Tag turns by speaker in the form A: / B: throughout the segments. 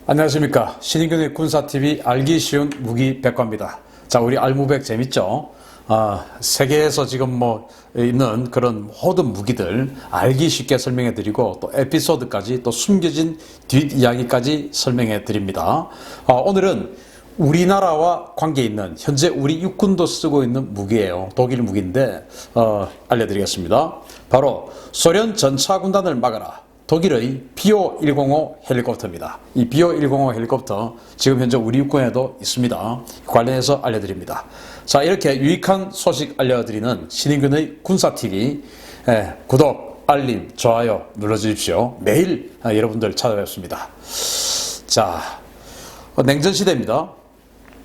A: 안녕하십니까. 신인균의 군사TV 알기 쉬운 무기 백과입니다. 자, 우리 알무백 재밌죠? 세계에서 지금 있는 그런 모든 무기들 알기 쉽게 설명해 드리고 또 에피소드까지 또 숨겨진 뒷이야기까지 설명해 드립니다. 오늘은 우리나라와 관계 있는 현재 우리 육군도 쓰고 있는 무기예요. 독일 무기인데 알려드리겠습니다. 바로 소련 전차군단을 막아라. 독일의 BO-105 헬리콥터입니다. 이 BO-105 헬리콥터 지금 현재 우리 육군에도 있습니다. 관련해서 알려드립니다. 자, 이렇게 유익한 소식 알려드리는 신인균의 군사TV 구독, 알림, 좋아요 눌러주십시오. 매일 여러분들 찾아뵙습니다. 자, 냉전시대입니다.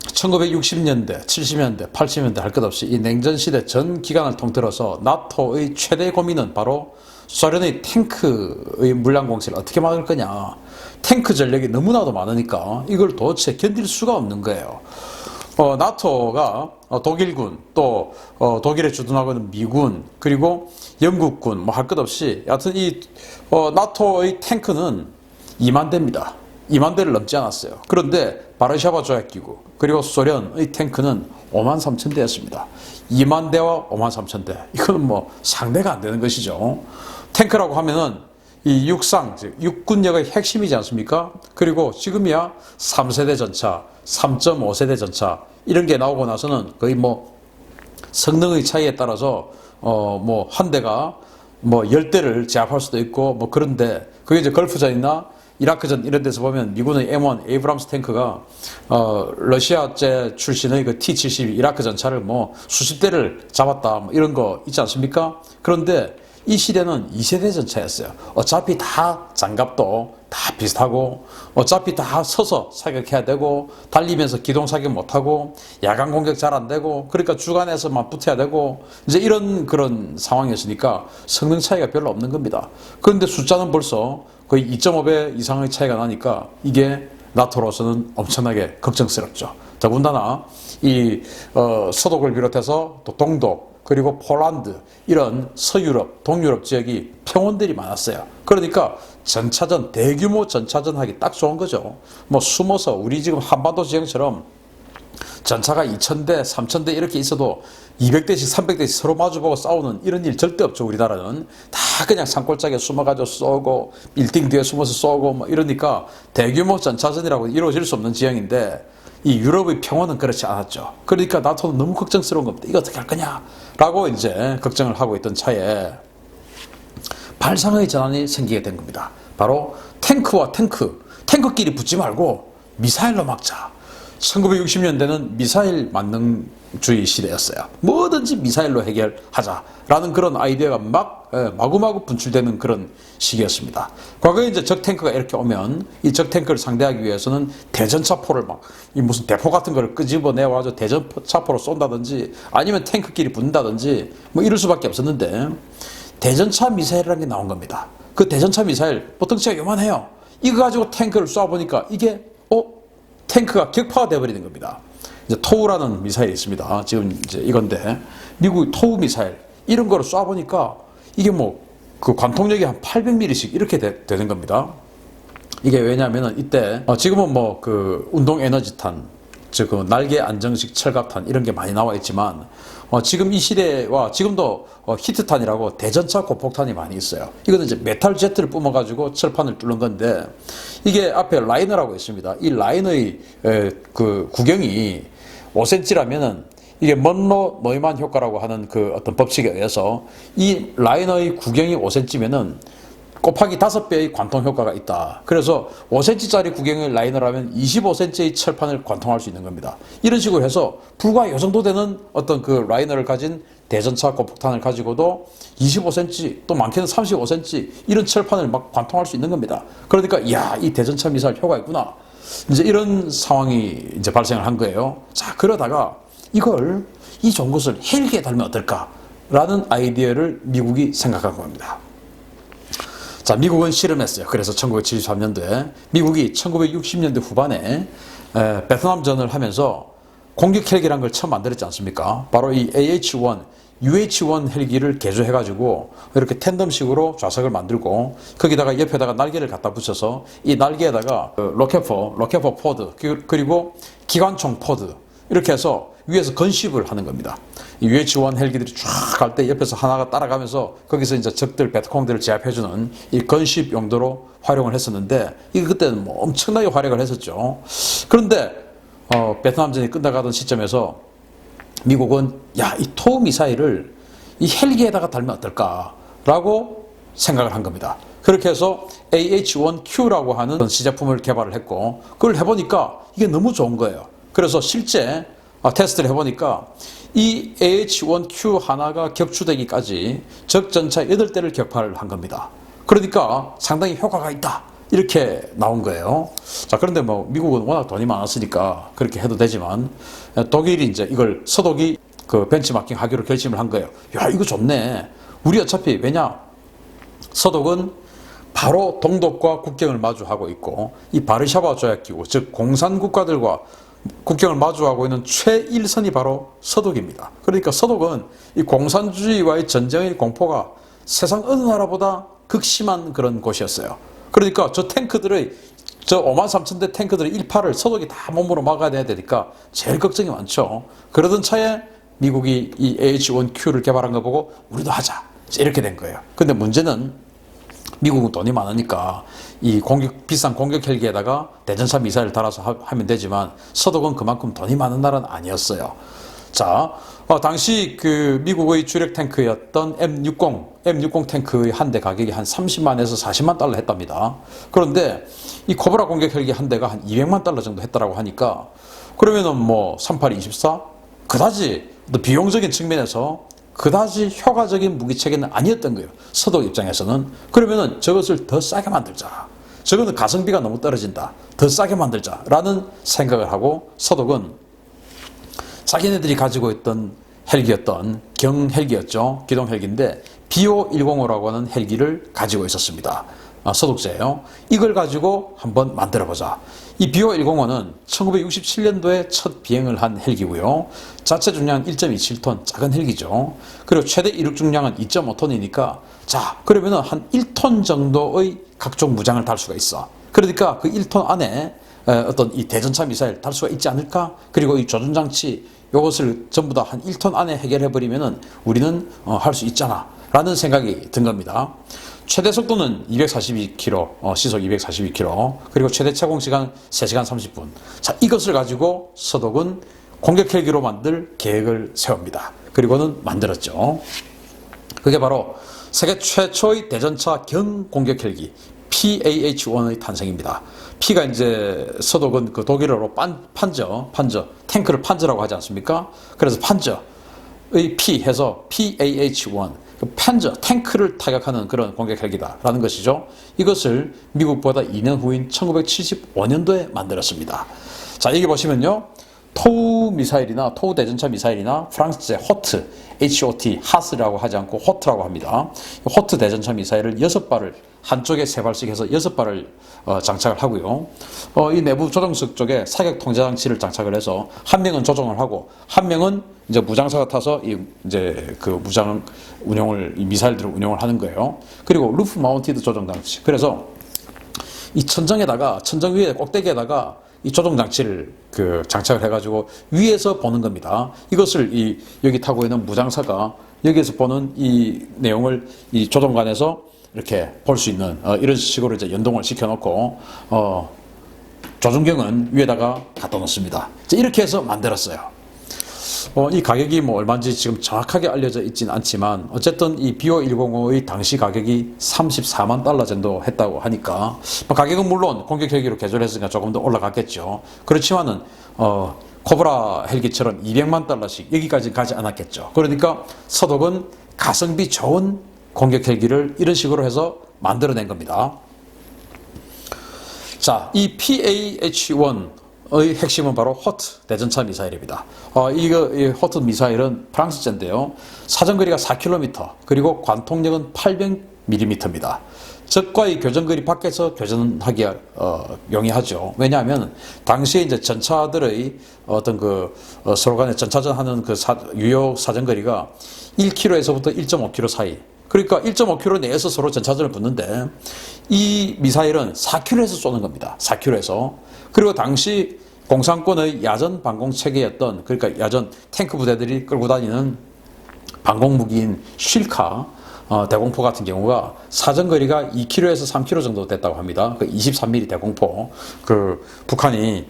A: 1960년대, 70년대, 80년대 할 것 없이 이 냉전시대 전 기간을 통틀어서 나토의 최대 고민은 바로 소련의 탱크의 물량 공세를 어떻게 막을 거냐. 탱크 전력이 너무나도 많으니까 이걸 도대체 견딜 수가 없는 거예요. 나토가 독일군, 또 독일에 주둔하고 있는 미군, 그리고 영국군 할 것 없이 여하튼 이 나토의 탱크는 2만 대입니다. 2만 대를 넘지 않았어요. 그런데 바르샤바 조약기구 그리고 소련의 탱크는 5만 3천 대였습니다. 2만 대와 5만 3천 대, 이거는 상대가 안 되는 것이죠. 탱크라고 하면은 이 육상, 즉 육군력의 핵심이지 않습니까? 그리고 지금이야 3세대 전차, 3.5세대 전차 이런 게 나오고 나서는 거의 성능의 차이에 따라서 한 대가 10대를 제압할 수도 있고 그런데 그게 이제 걸프전이나 이라크전 이런 데서 보면 미군의 M1 에이브람스 탱크가 러시아제 출신의 그 T-72 이라크 전차를 수십 대를 잡았다 이런 거 있지 않습니까? 그런데 이 시대는 2세대 전차였어요. 어차피 다 장갑도 다 비슷하고 어차피 다 서서 사격해야 되고 달리면서 기동 사격 못하고 야간 공격 잘 안 되고 그러니까 주간에서만 붙어야 되고 이제 이런 그런 상황이었으니까 성능 차이가 별로 없는 겁니다. 그런데 숫자는 벌써 거의 2.5배 이상의 차이가 나니까 이게 나토로서는 엄청나게 걱정스럽죠. 더군다나 이 서독을 비롯해서 또 동독 그리고 폴란드 이런 서유럽, 동유럽 지역이 평원들이 많았어요. 그러니까 전차전, 대규모 전차전 하기 딱 좋은 거죠. 숨어서 우리 지금 한반도 지형처럼 전차가 2,000대, 3,000대 이렇게 있어도 200대씩, 300대씩 서로 마주보고 싸우는 이런 일 절대 없죠. 우리나라는 다 그냥 산골짜기에 숨어가지고 쏘고 빌딩 뒤에 숨어서 쏘고 이러니까 대규모 전차전이라고 이루어질 수 없는 지형인데 이 유럽의 평화는 그렇지 않았죠. 그러니까 나토는 너무 걱정스러운 겁니다. 이거 어떻게 할 거냐? 라고 이제 걱정을 하고 있던 차에 발상의 전환이 생기게 된 겁니다. 바로 탱크와 탱크끼리 붙지 말고 미사일로 막자. 1960년대는 미사일 만능주의 시대였어요. 뭐든지 미사일로 해결하자라는 그런 아이디어가 마구마구 분출되는 그런 시기였습니다. 과거에 이제 적탱크가 이렇게 오면 이 적탱크를 상대하기 위해서는 대전차포를 무슨 대포 같은 걸 끄집어내와서 대전차포로 쏜다든지 아니면 탱크끼리 붙는다든지 이럴 수밖에 없었는데 대전차 미사일이라는 게 나온 겁니다. 그 대전차 미사일 보통치가 요만해요. 이거 가지고 탱크를 쏴보니까 이게 탱크가 격파가 되어버리는 겁니다. 이제 토우라는 미사일이 있습니다. 지금 이제 이건데 미국 토우 미사일 이런 거를 쏴보니까 이게 그 관통력이 한 800mm씩 이렇게 되는 겁니다. 이게 왜냐하면은 이때 지금은 그 운동 에너지탄, 즉 그 날개 안정식 철갑탄 이런 게 많이 나와 있지만 지금 이 시대와 지금도 히트탄이라고 대전차 고폭탄이 많이 있어요. 이거는 이제 메탈 제트를 뿜어가지고 철판을 뚫는 건데 이게 앞에 라이너라고 있습니다. 이 라이너의 그 구경이 5cm라면은 이게 먼로 노이만 효과라고 하는 그 어떤 법칙에 의해서 이 라이너의 구경이 5cm면은 곱하기 5배의 관통 효과가 있다. 그래서 5cm짜리 구경의 라이너라면 25cm의 철판을 관통할 수 있는 겁니다. 이런 식으로 해서 불과 이 정도 되는 어떤 그 라이너를 가진 대전차 고폭탄을 가지고도 25cm 또 많게는 35cm 이런 철판을 관통할 수 있는 겁니다. 그러니까 이 대전차 미사일 효과가 있구나. 이제 이런 상황이 이제 발생을 한 거예요. 자, 그러다가 이 좋은 것을 헬기에 달면 어떨까라는 아이디어를 미국이 생각한 겁니다. 자, 미국은 실험했어요. 그래서 1973년도에 미국이 1960년대 후반에 베트남전을 하면서 공격 헬기라는 걸 처음 만들었지 않습니까? 바로 이 AH-1 UH-1 헬기를 개조해가지고 이렇게 텐덤식으로 좌석을 만들고 거기다가 옆에다가 날개를 갖다 붙여서 이 날개에다가 로켓포 포드 그리고 기관총 포드 이렇게 해서 위에서 건십을 하는 겁니다. 이 UH-1 헬기들이 쫙 갈 때 옆에서 하나가 따라가면서 거기서 이제 적들 베트콩들을 제압해주는 이 건십 용도로 활용을 했었는데 이게 그때는 뭐 엄청나게 활약을 했었죠. 그런데 베트남전이 끝나가던 시점에서 미국은 이 토우 미사일을 이 헬기에다가 달면 어떨까라고 생각을 한 겁니다. 그렇게 해서 AH-1Q라고 하는 시제품을 개발을 했고 그걸 해보니까 이게 너무 좋은 거예요. 그래서 실제 테스트를 해보니까 이 AH-1Q 하나가 격추되기까지 적 전차 8대를 격파를 한 겁니다. 그러니까 상당히 효과가 있다. 이렇게 나온 거예요. 자, 그런데 뭐 미국은 워낙 돈이 많았으니까 그렇게 해도 되지만 독일이 이제 이걸 서독이 그 벤치마킹 하기로 결심을 한 거예요. 야, 이거 좋네. 우리 어차피 왜냐? 서독은 바로 동독과 국경을 마주하고 있고 이 바르샤바 조약기구, 즉 공산 국가들과 국경을 마주하고 있는 최일선이 바로 서독입니다. 그러니까 서독은 이 공산주의와의 전쟁의 공포가 세상 어느 나라보다 극심한 그런 곳이었어요. 그러니까 저 53,000대 탱크들의 일파를 서독이 다 몸으로 막아야 되니까 제일 걱정이 많죠. 그러던 차에 미국이 이 AH-1Q를 개발한 거 보고 우리도 하자. 이렇게 된 거예요. 근데 문제는 미국은 돈이 많으니까 이 비싼 공격 헬기에다가 대전차 미사일을 달아서 하면 되지만 서독은 그만큼 돈이 많은 나라는 아니었어요. 자, 당시 그 미국의 주력 탱크였던 M60 탱크의 한 대 가격이 한 30만에서 40만 달러 했답니다. 그런데 이 코브라 공격 헬기 한 대가 한 200만 달러 정도 했다라고 하니까 그러면은 뭐 38-24 그다지 비용적인 측면에서 그다지 효과적인 무기체계는 아니었던 거예요. 서독 입장에서는. 그러면은 저것을 더 싸게 만들자. 저거는 가성비가 너무 떨어진다. 더 싸게 만들자라는 생각을 하고 서독은 자기네들이 가지고 있던 헬기였던 경헬기였죠. 기동헬기인데 BO-105라고 하는 헬기를 가지고 있었습니다. 서독제예요. 이걸 가지고 한번 만들어보자. 이 BO-105는 1967년도에 첫 비행을 한 헬기고요. 자체 중량 1.27톤 작은 헬기죠. 그리고 최대 이륙 중량은 2.5톤이니까 자 그러면은 한 1톤 정도의 각종 무장을 달 수가 있어. 그러니까 그 1톤 안에 어떤 이 대전차 미사일 달 수가 있지 않을까? 그리고 이 조준장치 이것을 전부 다 한 1톤 안에 해결해버리면은 우리는 할 수 있잖아 라는 생각이 든 겁니다. 최대 속도는 242km, 시속 242km, 그리고 최대 채공 시간 3시간 30분. 자, 이것을 가지고 서독은 공격 헬기로 만들 계획을 세웁니다. 그리고는 만들었죠. 그게 바로 세계 최초의 대전차 경공격 헬기 PAH-1의 탄생입니다. P가 이제 서독은 그 독일어로 판저, 탱크를 판저라고 하지 않습니까? 그래서 판저의 P 해서 PAH-1, 그 판저, 탱크를 타격하는 그런 공격 헬기다라는 것이죠. 이것을 미국보다 2년 후인 1975년도에 만들었습니다. 자, 여기 보시면요. 토우 미사일이나 토우 대전차 미사일이나 프랑스제 호트, HOT, 하스라고 하지 않고 호트라고 합니다. 호트 대전차 미사일을 6발을 한쪽에 3발씩 해서 6발을 장착을 하고요. 이 내부 조종석 쪽에 사격 통제 장치를 장착을 해서 한 명은 조종을 하고 한 명은 이제 무장사가 타서 이제 그 무장 운용을 이 미사일들을 운용을 하는 거예요. 그리고 루프 마운티드 조종 장치. 그래서 이 천정 위에 꼭대기에다가 이 조종 장치를 장착을 해가지고 위에서 보는 겁니다. 이것을 여기 타고 있는 무장사가 여기에서 보는 이 내용을 이 조종관에서 이렇게 볼 수 있는 이런 식으로 이제 연동을 시켜놓고 조준경은 위에다가 갖다 놓습니다. 이렇게 해서 만들었어요. 이 가격이 뭐 얼마인지 지금 정확하게 알려져 있지는 않지만 어쨌든 이 BO-105의 당시 가격이 34만 달러 정도 했다고 하니까 가격은 물론 공격 헬기로 개조했으니까 조금 더 올라갔겠죠. 그렇지만은 코브라 헬기처럼 200만 달러씩 여기까지 가지 않았겠죠. 그러니까 서독은 가성비 좋은 공격 헬기를 이런 식으로 해서 만들어낸 겁니다. 자, 이 PAH-1의 핵심은 바로 호트 대전차 미사일입니다. 이 호트 미사일은 프랑스제인데요. 사정거리가 4km, 그리고 관통력은 4mm입니다. 적과의 교전거리 밖에서 교전하기 용이하죠. 왜냐하면 당시에 이제 전차들의 어떤 서로 간에 전차전 하는 유효 사정거리가 1km에서부터 1.5km 사이. 그러니까 1.5km 내에서 서로 전차전을 붙는데 이 미사일은 4km에서 쏘는 겁니다. 4km에서. 그리고 당시 공산권의 야전 방공 체계였던, 그러니까 야전 탱크 부대들이 끌고 다니는 방공 무기인 쉴카 대공포 같은 경우가 사정거리가 2km에서 3km 정도 됐다고 합니다. 그 23mm 대공포, 북한이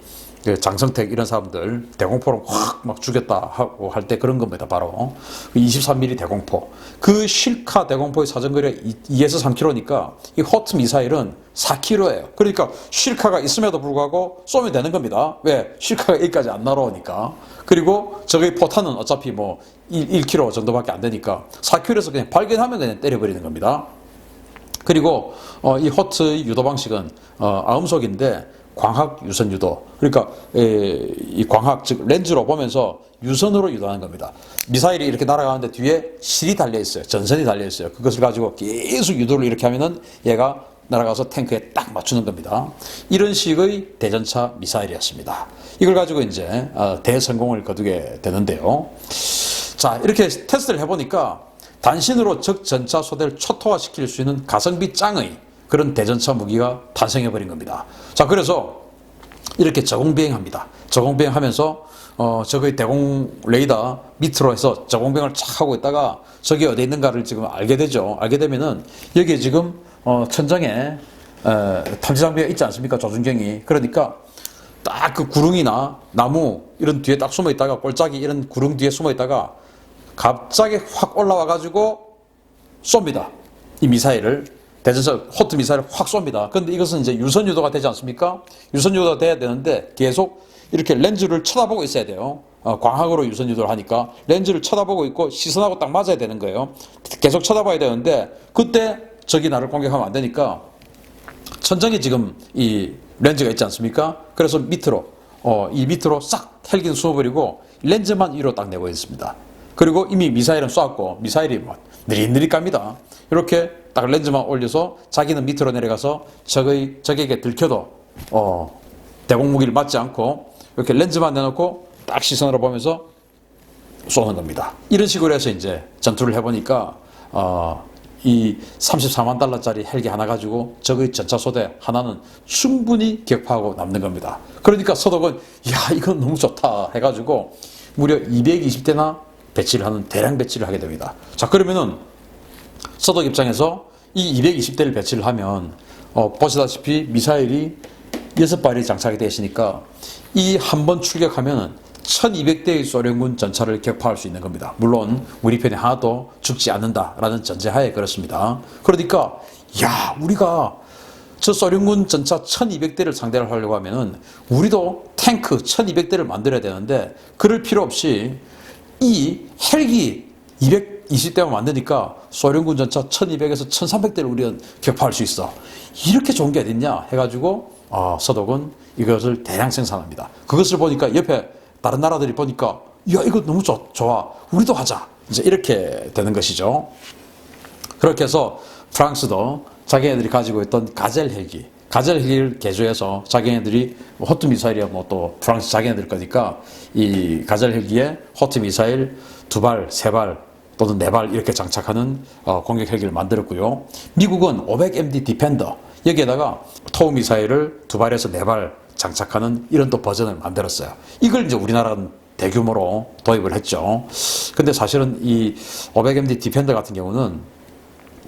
A: 장성택 이런 사람들 대공포로 확 막 죽였다 하고 할 때 그런 겁니다. 바로 23mm 대공포. 그 실카 대공포의 사정거리가 2에서 3km니까 이 호트 미사일은 4km예요. 그러니까 실카가 있음에도 불구하고 쏘면 되는 겁니다. 왜? 실카가 여기까지 안 날아오니까. 그리고 저의 포탄은 어차피 1km 정도밖에 안 되니까 4km에서 그냥 발견하면 그냥 때려버리는 겁니다. 그리고 이 호트의 유도 방식은 아음속인데 광학 유선 유도. 그러니까 이 광학, 즉 렌즈로 보면서 유선으로 유도하는 겁니다. 미사일이 이렇게 날아가는데 뒤에 실이 달려 있어요. 전선이 달려 있어요. 그것을 가지고 계속 유도를 이렇게 하면은 얘가 날아가서 탱크에 딱 맞추는 겁니다. 이런 식의 대전차 미사일이었습니다. 이걸 가지고 이제 대성공을 거두게 되는데요. 자, 이렇게 테스트를 해보니까 단신으로 적 전차 소대를 초토화시킬 수 있는 가성비 짱의 그런 대전차 무기가 탄생해버린 겁니다. 자, 그래서 이렇게 저공비행합니다. 저공비행하면서 적의 대공 레이더 밑으로 해서 저공비행을 착 하고 있다가 적이 어디 있는가를 지금 알게 되죠. 알게 되면은 여기에 지금 천장에 탐지장비가 있지 않습니까? 조준경이. 그러니까 딱 그 구릉이나 나무 이런 뒤에 딱 숨어 있다가 골짜기 이런 구릉 뒤에 숨어 있다가 갑자기 확 올라와 가지고 쏩니다. 이 미사일을. 대전차 호트 미사일을 확 쏩니다. 그런데 이것은 이제 유선 유도가 되지 않습니까? 유선 유도가 돼야 되는데 계속 이렇게 렌즈를 쳐다보고 있어야 돼요. 광학으로 유선 유도를 하니까 렌즈를 쳐다보고 있고 시선하고 딱 맞아야 되는 거예요. 계속 쳐다봐야 되는데 그때 적이 나를 공격하면 안 되니까 천장에 지금 이 렌즈가 있지 않습니까? 그래서 밑으로 이 밑으로 싹 헬기는 쏘버리고 렌즈만 위로 딱 내고 있습니다. 그리고 이미 미사일은 쏘았고 미사일이 느릿느릿 갑니다. 이렇게 딱 렌즈만 올려서 자기는 밑으로 내려가서 적에게 들켜도 대공무기를 맞지 않고 이렇게 렌즈만 내놓고 딱 시선으로 보면서 쏘는 겁니다. 이런 식으로 해서 이제 전투를 해보니까 이 34만 달러짜리 헬기 하나 가지고 적의 전차 소대 하나는 충분히 격파하고 남는 겁니다. 그러니까 서독은 야 이건 너무 좋다 해가지고 무려 220대나 배치를 하는 대량 배치를 하게 됩니다. 자, 그러면은 서독 입장에서 이 220대를 배치를 하면 보시다시피 미사일이 6발이 장착이 되어 있으니까 이 한 번 출격하면 1200대의 소련군 전차를 격파할 수 있는 겁니다. 물론 우리 편이 하나도 죽지 않는다라는 전제하에 그렇습니다. 그러니까 야 우리가 저 소련군 전차 1200대를 상대를 하려고 하면은 우리도 탱크 1200대를 만들어야 되는데 그럴 필요 없이 이 헬기 220대만 만드니까 소련군 전차 1200에서 1300대를 우리는 격파할 수 있어. 이렇게 좋은 게 어딨냐 해가지고 서독은 이것을 대량 생산합니다. 그것을 보니까 옆에 다른 나라들이 보니까 야 이거 너무 좋아. 우리도 하자. 이제 이렇게 되는 것이죠. 그렇게 해서 프랑스도 자기네들이 가지고 있던 가젤 헬기를 개조해서 자기네들이 호트 미사일이야 또 프랑스 자기네들 거니까 이 가젤 헬기에 호트 미사일 2발, 3발 또는 4발 이렇게 장착하는 공격 헬기를 만들었고요. 미국은 500MD 디펜더 여기에다가 토우 미사일을 2발에서 4발 장착하는 이런 또 버전을 만들었어요. 이걸 이제 우리나라는 대규모로 도입을 했죠. 근데 사실은 이 500MD 디펜더 같은 경우는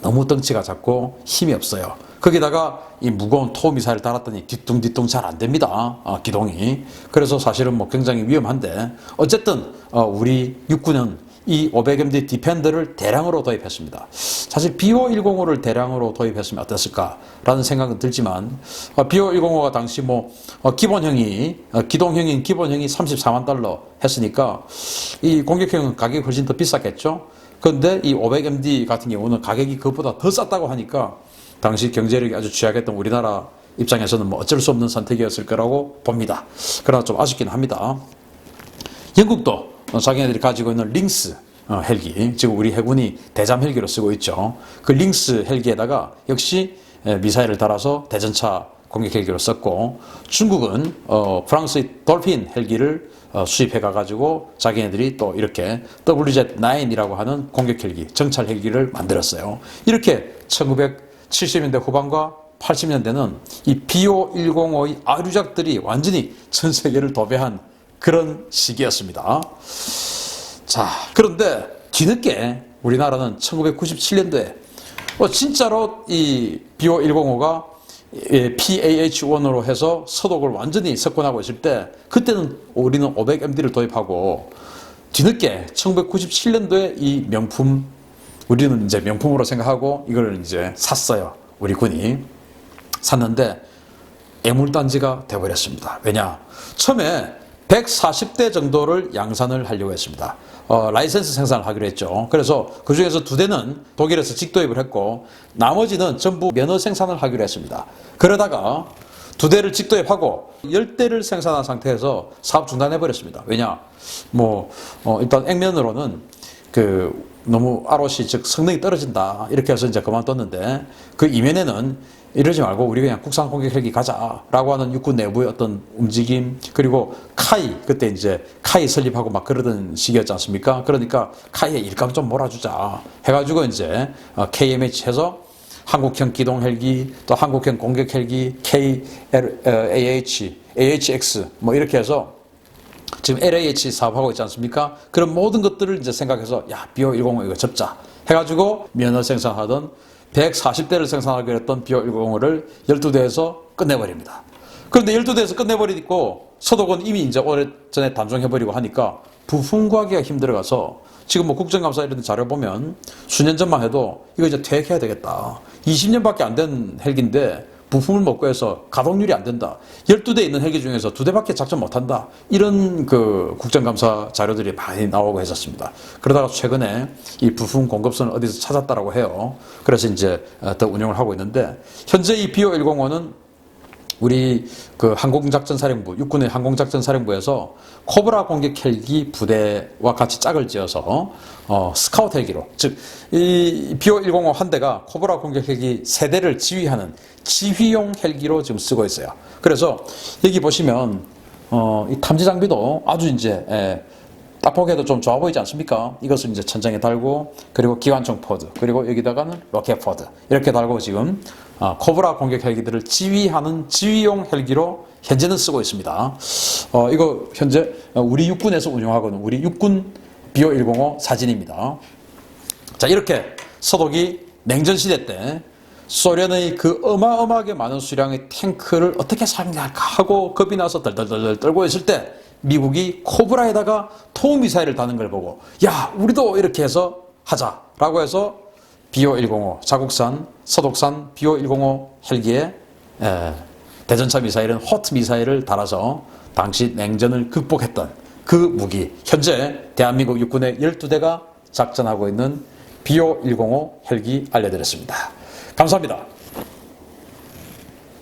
A: 너무 덩치가 작고 힘이 없어요. 거기다가 이 무거운 토우 미사일을 달았더니 뒤뚱뒤뚱 잘 안 됩니다. 기동이. 그래서 사실은 굉장히 위험한데 어쨌든 우리 육군은 이 500MD 디펜더를 대량으로 도입했습니다. 사실 BO105를 대량으로 도입했으면 어땠을까라는 생각은 들지만 BO105가 당시 기동형인 기본형이 34만 달러 했으니까 이 공격형은 가격이 훨씬 더 비쌌겠죠. 그런데 이 500MD 같은 경우는 가격이 그것보다 더 쌌다고 하니까 당시 경제력이 아주 취약했던 우리나라 입장에서는 어쩔 수 없는 선택이었을 거라고 봅니다. 그러나 좀 아쉽긴 합니다. 영국도 자기네들이 가지고 있는 링스 헬기, 지금 우리 해군이 대잠 헬기로 쓰고 있죠. 그 링스 헬기에다가 역시 미사일을 달아서 대전차 공격 헬기로 썼고, 중국은 프랑스의 돌핀 헬기를 수입해 가가지고 자기네들이 또 이렇게 WZ-9이라고 하는 공격 헬기, 정찰 헬기를 만들었어요. 이렇게 1970년대 후반과 80년대는 이 BO-105의 아류작들이 완전히 전 세계를 도배한 그런 시기였습니다. 자, 그런데 뒤늦게 우리나라는 1997년도에 진짜로 이 BO-105가 PAH-1으로 해서 서독을 완전히 석권하고 있을 때, 그때는 우리는 500MD를 도입하고, 뒤늦게 1997년도에 이 명품, 우리는 이제 명품으로 생각하고 이걸 이제 샀어요. 우리 군이 샀는데 애물단지가 되어버렸습니다. 왜냐? 처음에 140대 정도를 양산을 하려고 했습니다. 라이센스 생산을 하기로 했죠. 그래서 그 중에서 2대는 독일에서 직도입을 했고, 나머지는 전부 면허 생산을 하기로 했습니다. 그러다가 2대를 직도입하고 10대를 생산한 상태에서 사업 중단해버렸습니다. 왜냐? 일단 액면으로는 너무 ROC, 즉 성능이 떨어진다, 이렇게 해서 이제 그만뒀는데, 그 이면에는 이러지 말고 우리 그냥 국산 공격 헬기 가자라고 하는 육군 내부의 어떤 움직임, 그리고 카이, 그때 이제 카이 설립하고 막 그러던 시기였지 않습니까? 그러니까 카이에 일감 좀 몰아주자 해가지고 이제 KMH 해서 한국형 기동 헬기, 또 한국형 공격 헬기, AHX 이렇게 해서 지금 LAH 사업하고 있지 않습니까? 그런 모든 것들을 이제 생각해서 BO-105 이거 접자 해가지고 면허 생산하던 140대를 생산하기로 했던 BO-105를 12대에서 끝내버립니다. 그런데 12대에서 끝내버리고 서독은 이미 이제 오래전에 단종해버리고 하니까 부품 구하기가 힘들어가서, 지금 국정감사 이런 자료 보면 수년 전만 해도 이거 이제 퇴役해야 되겠다, 20년밖에 안 된 헬기인데 부품을 못 구해서 가동률이 안 된다, 12대 있는 헬기 중에서 2대밖에 작전 못한다, 이런 국정감사 자료들이 많이 나오고 했었습니다. 그러다가 최근에 이 부품 공급선을 어디서 찾았다라고 해요. 그래서 이제 더 운영을 하고 있는데, 현재 이 BO-105는 우리 항공작전사령부, 육군의 항공작전사령부에서 코브라 공격 헬기 부대와 같이 짝을 지어서 스카우트 헬기로, 즉 이 BO-105 한 대가 코브라 공격 헬기 3대를 지휘하는 지휘용 헬기로 지금 쓰고 있어요. 그래서 여기 보시면 이 탐지 장비도 아주 이제 딱 보기에도 좀 좋아 보이지 않습니까? 이것을 이제 천장에 달고, 그리고 기관총 포드, 그리고 여기다가는 로켓 포드 이렇게 달고 지금 코브라 공격 헬기들을 지휘하는 지휘용 헬기로 현재는 쓰고 있습니다. 이거 현재 우리 육군에서 운영하고 있는 우리 육군 BO-105 사진입니다. 자, 이렇게 서독이 냉전시대 때 소련의 그 어마어마하게 많은 수량의 탱크를 어떻게 사용할까 하고 겁이 나서 덜덜덜 떨고 있을 때, 미국이 코브라에다가 토미사일을 다는 걸 보고, 우리도 이렇게 해서 하자라고 해서 BO-105, 자국산 서독산 BO-105 헬기에 대전차 미사일은 호트 미사일을 달아서 당시 냉전을 극복했던 그 무기, 현재 대한민국 육군의 12대가 작전하고 있는 BO-105 헬기 알려드렸습니다. 감사합니다.